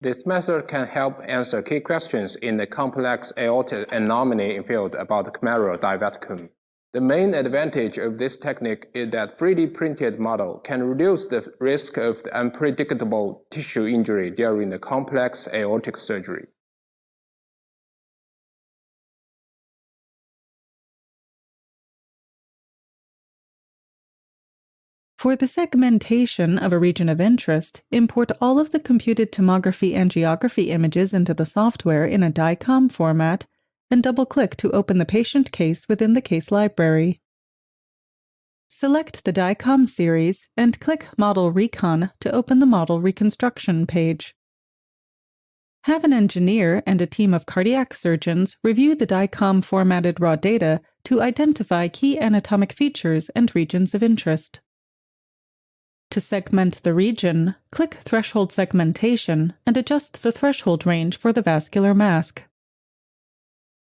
This method can help answer key questions in the complex aortic anomaly field about the chimeral divaticum. The main advantage of this technique is that 3D printed model can reduce the risk of the unpredictable tissue injury during the complex aortic surgery. For the segmentation of a region of interest, import all of the computed tomography angiography images into the software in a DICOM format and double-click to open the patient case within the case library. Select the DICOM series and click Model Recon to open the model reconstruction page. Have an engineer and a team of cardiac surgeons review the DICOM formatted raw data to identify key anatomic features and regions of interest. To segment the region, click Threshold Segmentation and adjust the threshold range for the vascular mask.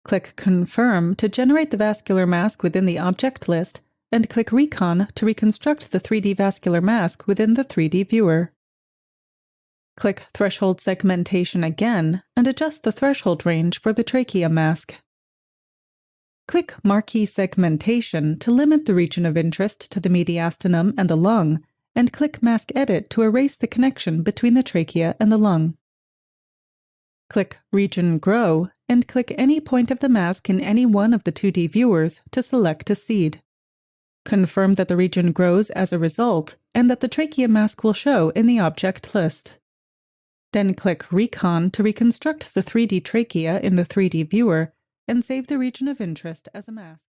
Click Confirm to generate the vascular mask within the object list, and click Recon to reconstruct the 3D vascular mask within the 3D viewer. Click Threshold Segmentation again and adjust the threshold range for the trachea mask. Click Marquee Segmentation to limit the region of interest to the mediastinum and the lung, and click Mask Edit to erase the connection between the trachea and the lung. Click Region Grow and click any point of the mask in any one of the 2D viewers to select a seed. Confirm that the region grows as a result and that the trachea mask will show in the object list. Then click Recon to reconstruct the 3D trachea in the 3D viewer and save the region of interest as a mask.